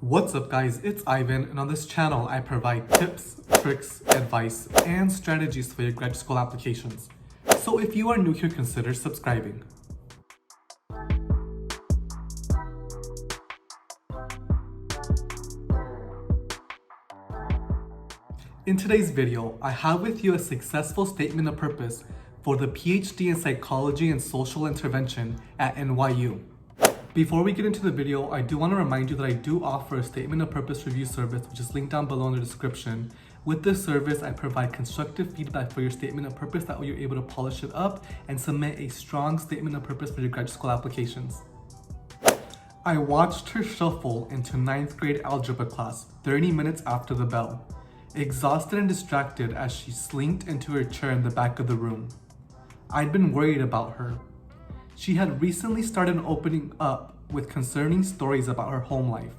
What's up guys, it's Ivan, and on this channel I provide tips, tricks, advice, and strategies for your grad school applications. So if you are new here, consider subscribing. In today's video, I have with you a successful statement of purpose for the PhD in Psychology and Social Intervention at NYU. Before we get into the video, I do want to remind you that I do offer a statement of purpose review service, which is linked down below in the description. With this service, I provide constructive feedback for your statement of purpose, that way you're able to polish it up and submit a strong statement of purpose for your graduate school applications. I watched her shuffle into 9th grade algebra class 30 minutes after the bell, exhausted and distracted as she slinked into her chair in the back of the room. I'd been worried about her. She had recently started opening up with concerning stories about her home life,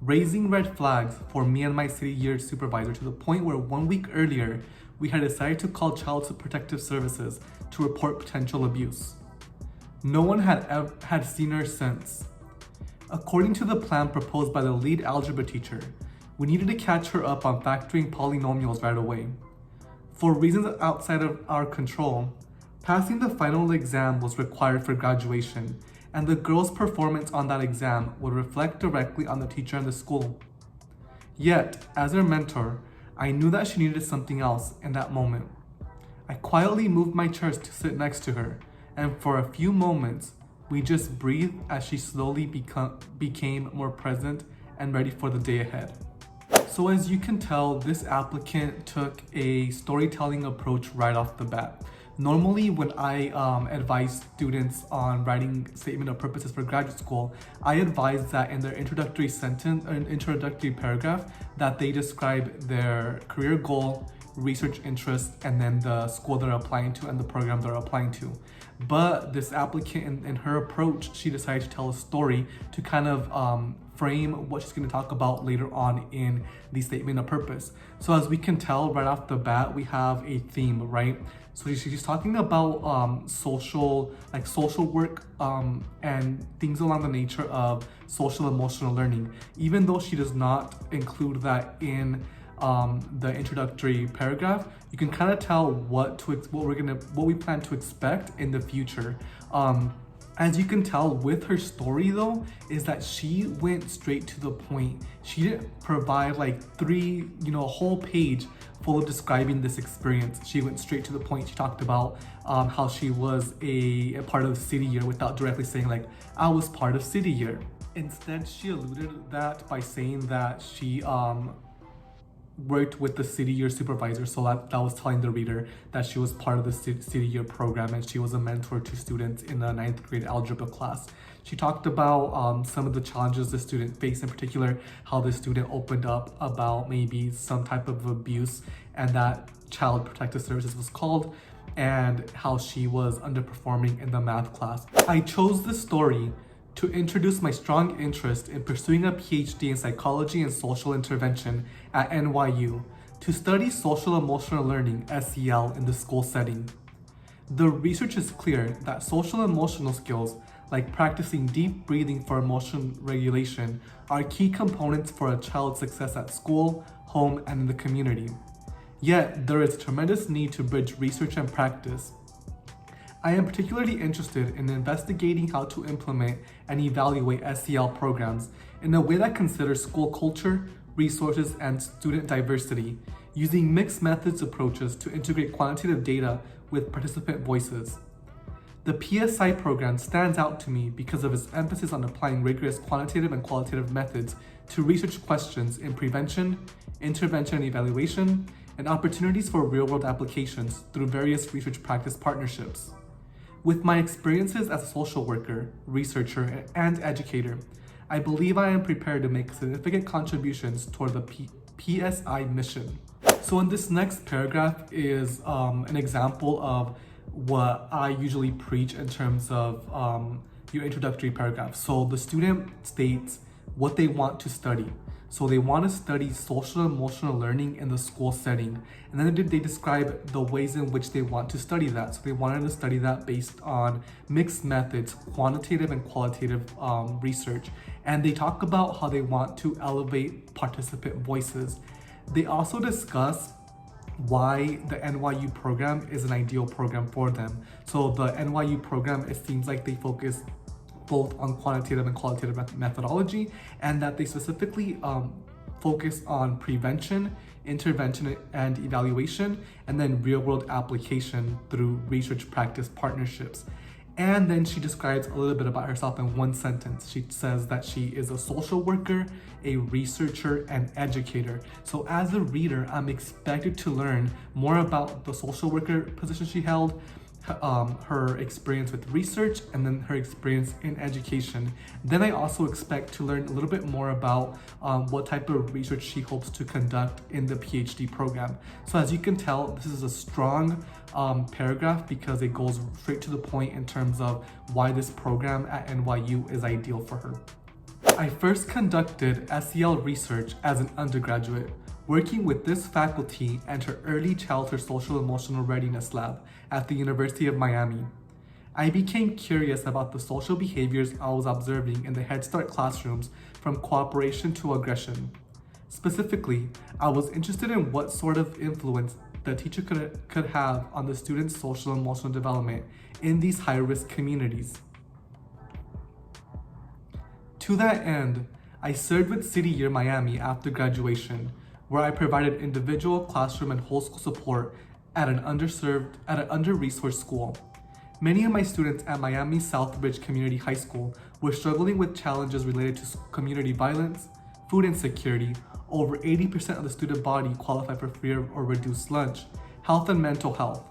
raising red flags for me and my city year supervisor, to the point where 1 week earlier, we had decided to call Child Protective Services to report potential abuse. No one had seen her since. According to the plan proposed by the lead algebra teacher, we needed to catch her up on factoring polynomials right away. For reasons outside of our control, passing the final exam was required for graduation, and the girl's performance on that exam would reflect directly on the teacher and the school. Yet, as her mentor, I knew that she needed something else in that moment. I quietly moved my chair to sit next to her, and for a few moments, we just breathed as she slowly became more present and ready for the day ahead. So as you can tell, this applicant took a storytelling approach right off the bat. Normally, when I advise students on writing statement of purposes for graduate school, I advise that in their introductory sentence or introductory paragraph that they describe their career goal, research interest, and then the school they're applying to and the program they're applying to. But this applicant, in her approach, she decided to tell a story to kind of frame what she's going to talk about later on in the statement of purpose. So as we can tell right off the bat, we have a theme, right? So she's talking about social work and things along the nature of social emotional learning. Even though she does not include that in the introductory paragraph, you can kind of tell what we plan to expect in the future. As you can tell with her story though, is that she went straight to the point. She didn't provide like a whole page full of describing this experience. She went straight to the point. She talked about how she was a part of city year without directly saying like, I was part of city year. Instead, she alluded that by saying that she worked with the city year supervisor, so that was telling the reader that she was part of the city year program and she was a mentor to students in the 9th grade algebra class. She talked about some of the challenges the student faced, in particular how the student opened up about maybe some type of abuse, and that Child Protective Services was called, and how she was underperforming in the math class. I chose this story to introduce my strong interest in pursuing a PhD in Psychology and Social Intervention at NYU to study social emotional learning, SEL, in the school setting. The research is clear that social emotional skills, like practicing deep breathing for emotion regulation, are key components for a child's success at school, home, and in the community. Yet, there is tremendous need to bridge research and practice. I am particularly interested in investigating how to implement and evaluate SEL programs in a way that considers school culture, resources, and student diversity, using mixed methods approaches to integrate quantitative data with participant voices. The PSI program stands out to me because of its emphasis on applying rigorous quantitative and qualitative methods to research questions in prevention, intervention and evaluation, and opportunities for real-world applications through various research practice partnerships. With my experiences as a social worker, researcher, and educator, I believe I am prepared to make significant contributions toward the PSI mission. So in this next paragraph is an example of what I usually preach in terms of your introductory paragraph. So the student states what they want to study. So they want to study social and emotional learning in the school setting. And then they describe the ways in which they want to study that. So they wanted to study that based on mixed methods, quantitative and qualitative research. And they talk about how they want to elevate participant voices. They also discuss why the NYU program is an ideal program for them. So the NYU program, it seems like they focus both on quantitative and qualitative methodology, and that they specifically focus on prevention, intervention, and evaluation, and then real-world application through research practice partnerships. And then she describes a little bit about herself in one sentence. She says that she is a social worker, a researcher, and educator. So as a reader, I'm expected to learn more about the social worker position she held, her experience with research, and then her experience in education. Then I also expect to learn a little bit more about what type of research she hopes to conduct in the PhD program. So as you can tell, this is a strong paragraph because it goes straight to the point in terms of why this program at NYU is ideal for her. I first conducted SEL research as an undergraduate, working with this faculty and her early childhood social emotional readiness lab at the University of Miami. I became curious about the social behaviors I was observing in the Head Start classrooms, from cooperation to aggression. Specifically, I was interested in what sort of influence the teacher could have on the students' social and emotional development in these high-risk communities. To that end, I served with City Year Miami after graduation, where I provided individual classroom and whole school support at an under-resourced school. Many of my students at Miami Southbridge Community High School were struggling with challenges related to community violence, food insecurity. Over 80% of the student body qualify for free or reduced lunch, health and mental health.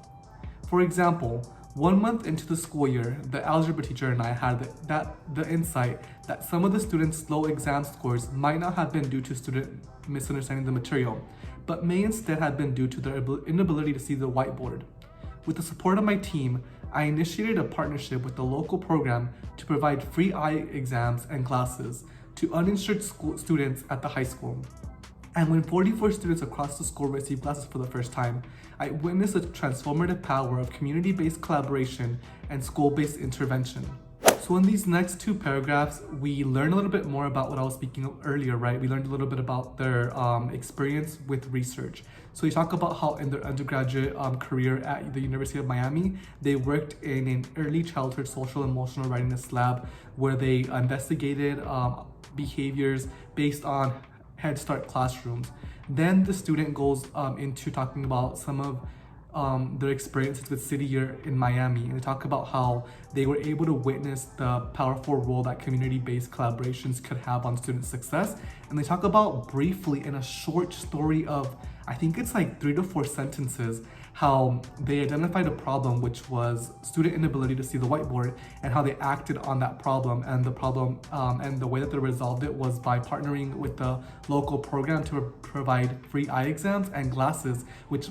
For example, 1 month into the school year, the algebra teacher and I had the insight that some of the students' low exam scores might not have been due to student misunderstanding the material, but may instead have been due to their inability to see the whiteboard. With the support of my team, I initiated a partnership with the local program to provide free eye exams and classes to uninsured students at the high school. And when 44 students across the school received classes for the first time, I witnessed the transformative power of community-based collaboration and school-based intervention. So in these next two paragraphs, we learn a little bit more about what I was speaking of earlier, right? We learned a little bit about their experience with research. So we talk about how in their undergraduate career at the University of Miami, they worked in an early childhood social emotional readiness lab where they investigated behaviors based on Head Start classrooms. Then the student goes into talking about some of their experiences with City Year in Miami, and they talk about how they were able to witness the powerful role that community-based collaborations could have on student success. And they talk about briefly in a short story of, I think it's like 3 to 4 sentences, how they identified a problem, which was student inability to see the whiteboard, and how they acted on that problem. And the problem and the way that they resolved it was by partnering with the local program to provide free eye exams and glasses, which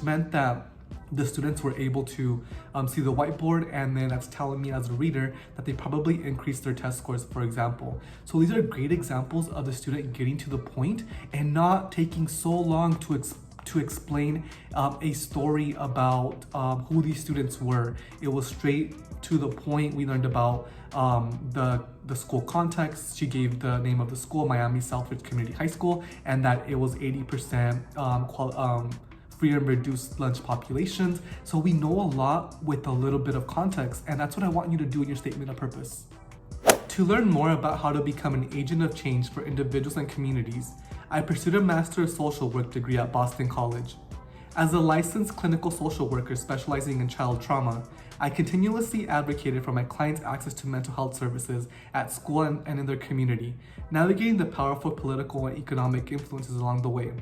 meant that the students were able to see the whiteboard, and then that's telling me as a reader that they probably increased their test scores, for example. So these are great examples of the student getting to the point and not taking so long to explain a story about who these students were. It was straight to the point. We learned about the school context. She gave the name of the school, Miami Southbridge Community High School, and that it was 80% free and reduced lunch populations. So we know a lot with a little bit of context, and that's what I want you to do in your statement of purpose. To learn more about how to become an agent of change for individuals and communities, I pursued a Master of Social Work degree at Boston College. As a licensed clinical social worker specializing in child trauma, I continuously advocated for my clients' access to mental health services at school and in their community, navigating the powerful political and economic influences along the way.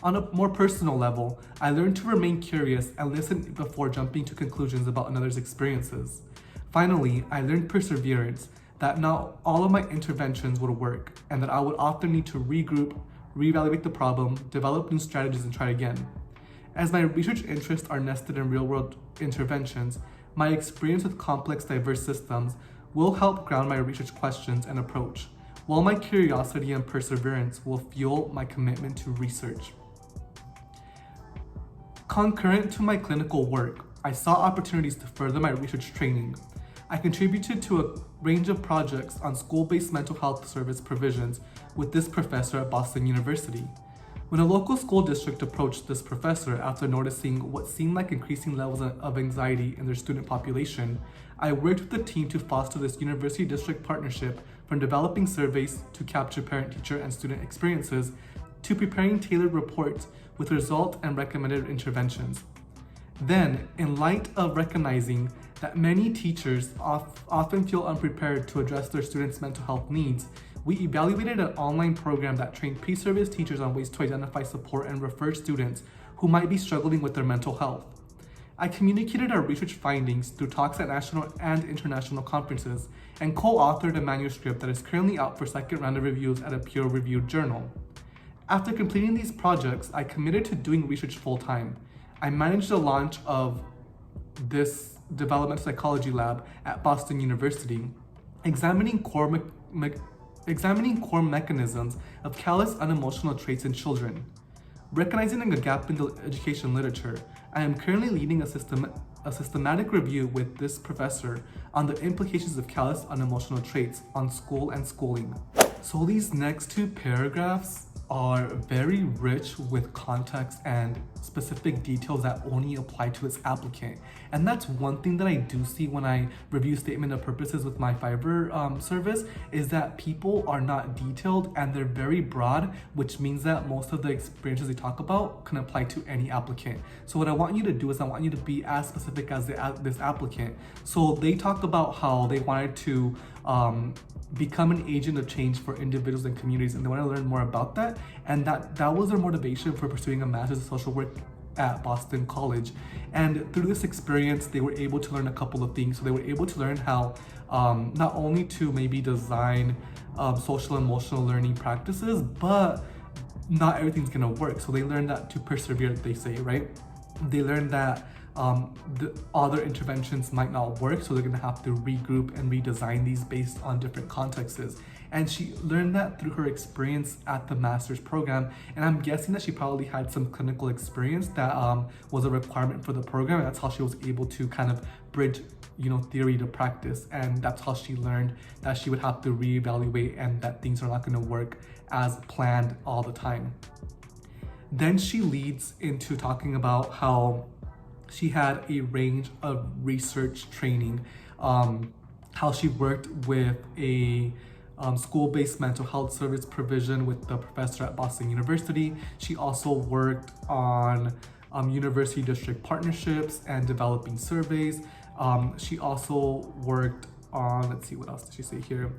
On a more personal level, I learned to remain curious and listen before jumping to conclusions about another's experiences. Finally, I learned perseverance, that not all of my interventions would work, and that I would often need to regroup, reevaluate the problem, develop new strategies, and try again. As my research interests are nested in real-world interventions, my experience with complex, diverse systems will help ground my research questions and approach. while my curiosity and perseverance will fuel my commitment to research. Concurrent to my clinical work, I saw opportunities to further my research training. I contributed to a range of projects on school-based mental health service provisions with this professor at Boston University. When a local school district approached this professor after noticing what seemed like increasing levels of anxiety in their student population, I worked with the team to foster this university district partnership, from developing surveys to capture parent, teacher, and student experiences, to preparing tailored reports with result and recommended interventions. Then, in light of recognizing that many teachers often feel unprepared to address their students' mental health needs, we evaluated an online program that trained pre-service teachers on ways to identify, support, and refer students who might be struggling with their mental health. I communicated our research findings through talks at national and international conferences, and co-authored a manuscript that is currently out for second round of reviews at a peer-reviewed journal. After completing these projects, I committed to doing research full-time. I managed the launch of this developmental psychology lab at Boston University, examining core mechanisms of callous unemotional traits in children. Recognizing a gap in the education literature, I am currently leading a systematic review with this professor on the implications of callous unemotional traits on school and schooling. So these next two paragraphs are very rich with context and specific details that only apply to its applicant. And that's one thing that I do see when I review statement of purposes with my Fiverr service, is that people are not detailed and they're very broad, which means that most of the experiences they talk about can apply to any applicant. So what I want you to do is I want you to be as specific as this applicant. So they talked about how they wanted to become an agent of change for individuals and communities, and they want to learn more about that, and that was their motivation for pursuing a master's of social work at Boston College. And through this experience, they were able to learn a couple of things. So they were able to learn how not only to maybe design social emotional learning practices, but not everything's gonna work. So they learned that to persevere, they say, right? They learned that the other interventions might not work, so they're gonna have to regroup and redesign these based on different contexts. And she learned that through her experience at the master's program, and I'm guessing that she probably had some clinical experience that was a requirement for the program, and that's how she was able to kind of bridge, theory to practice. And that's how she learned that she would have to reevaluate and that things are not gonna work as planned all the time. Then she leads into talking about how she had a range of research training, how she worked with a school-based mental health service provision with the professor at Boston University. She also worked on university district partnerships and developing surveys. She also worked on, let's see, what else did she say here?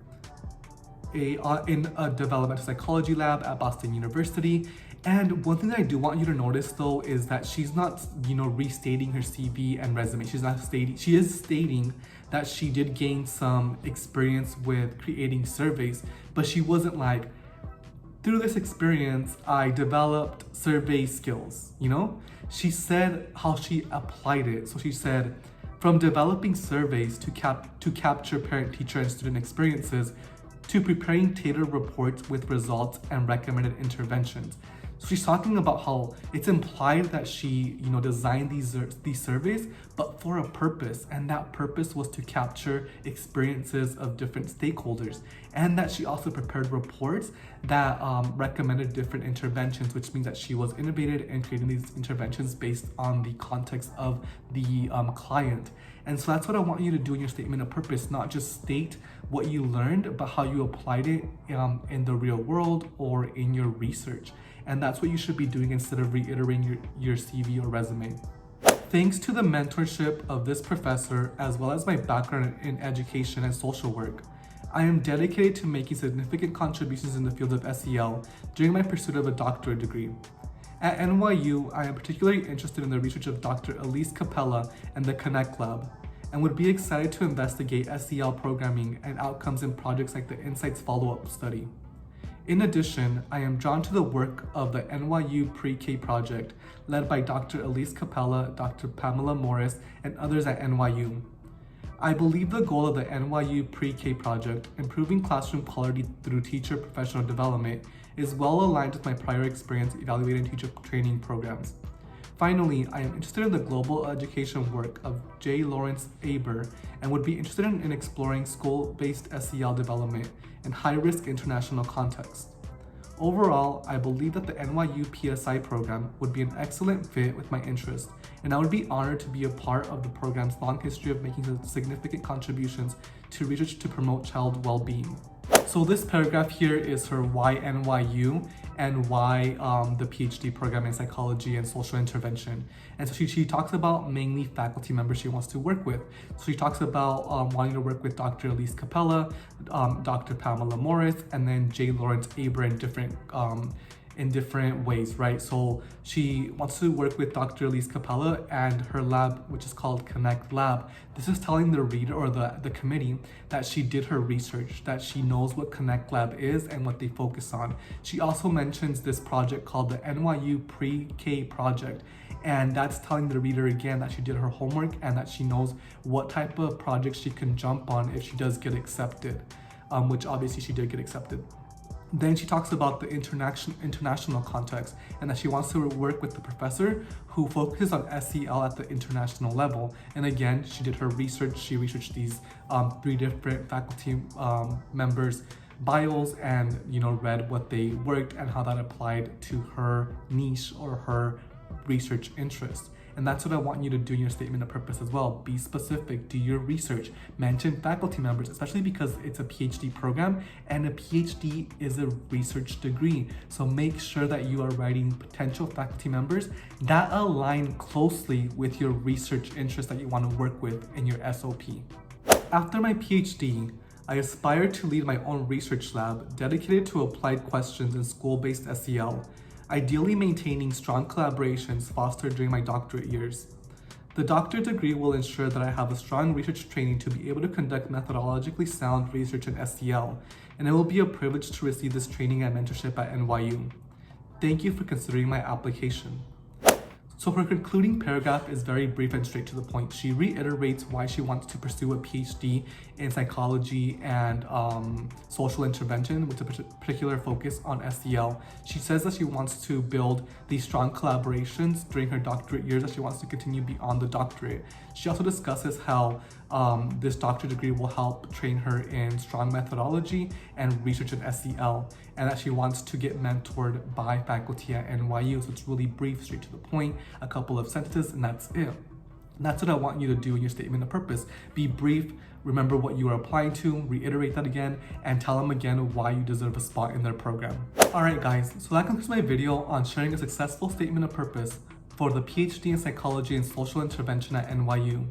In a developmental psychology lab at Boston University. And one thing that I do want you to notice though is that she's not, restating her CV and resume. She is stating that she did gain some experience with creating surveys, but she wasn't like, through this experience, I developed survey skills, She said how she applied it. So she said, from developing surveys to capture parent, teacher, and student experiences, to preparing tailored reports with results and recommended interventions. So she's talking about how it's implied that she, designed these surveys, but for a purpose, and that purpose was to capture experiences of different stakeholders, and that she also prepared reports that recommended different interventions, which means that she was innovative in creating these interventions based on the context of the client. And so that's what I want you to do in your statement of purpose, not just state what you learned, but how you applied it in the real world or in your research. And that's what you should be doing instead of reiterating your CV or resume. Thanks to the mentorship of this professor, as well as my background in education and social work, I am dedicated to making significant contributions in the field of SEL during my pursuit of a doctorate degree. At NYU, I am particularly interested in the research of Dr. Elise Capella and the Connect Lab, and would be excited to investigate SEL programming and outcomes in projects like the Insights follow-up study. In addition, I am drawn to the work of the NYU Pre-K project led by Dr. Elise Capella, Dr. Pamela Morris, and others at NYU. I believe the goal of the NYU Pre-K project, improving classroom quality through teacher professional development, is well aligned with my prior experience evaluating teacher training programs. Finally, I am interested in the global education work of J. Lawrence Aber and would be interested in exploring school-based SEL development in high-risk international contexts. Overall, I believe that the NYU PSI program would be an excellent fit with my interests, and I would be honored to be a part of the program's long history of making significant contributions to research to promote child well-being. So this paragraph here is her why NYU and why the PhD program in psychology and social intervention. And so she talks about mainly faculty members she wants to work with. So she talks about wanting to work with Dr. Elise Capella, Dr. Pamela Morris, and then J. Lawrence Aber in different ways, right? So she wants to work with Dr. Elise Capella and her lab, which is called Connect Lab. This is telling the reader or the committee that she did her research, that she knows what Connect Lab is and what they focus on. She also mentions this project called the NYU Pre-K project, and that's telling the reader again that she did her homework and that she knows what type of projects she can jump on if she does get accepted, which obviously she did get accepted. Then she talks about the international context and that she wants to work with the professor who focuses on SEL at the international level. And again, she did her research. She researched these 3 different faculty members' bios and read what they worked and how that applied to her niche or her research interest. And that's what I want you to do in your statement of purpose as well. Be specific, do your research, mention faculty members, especially because it's a PhD program and a PhD is a research degree. So make sure that you are writing potential faculty members that align closely with your research interest that you want to work with in your SOP. After my PhD, I aspire to lead my own research lab dedicated to applied questions in school-based SEL, ideally maintaining strong collaborations fostered during my doctorate years. The doctorate degree will ensure that I have a strong research training to be able to conduct methodologically sound research in SEL, and it will be a privilege to receive this training and mentorship at NYU. Thank you for considering my application. So her concluding paragraph is very brief and straight to the point. She reiterates why she wants to pursue a PhD in psychology and social intervention with a particular focus on SEL. She says that she wants to build these strong collaborations during her doctorate years, that she wants to continue beyond the doctorate. She also discusses how this doctorate degree will help train her in strong methodology and research in SEL, and that she wants to get mentored by faculty at NYU. So it's really brief, straight to the point, a couple of sentences, and that's it. And that's what I want you to do in your statement of purpose. Be brief, remember what you are applying to, reiterate that again, and tell them again why you deserve a spot in their program. All right, guys, so that concludes my video on sharing a successful statement of purpose for the PhD in psychology and social intervention at NYU.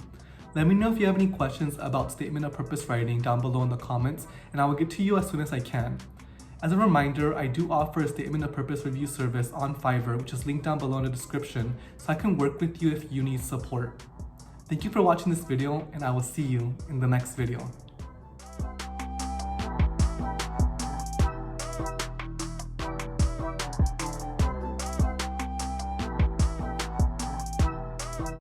Let me know if you have any questions about statement of purpose writing down below in the comments, and I will get to you as soon as I can. As a reminder, I do offer a statement of purpose review service on Fiverr, which is linked down below in the description, so I can work with you if you need support. Thank you for watching this video, and I will see you in the next video.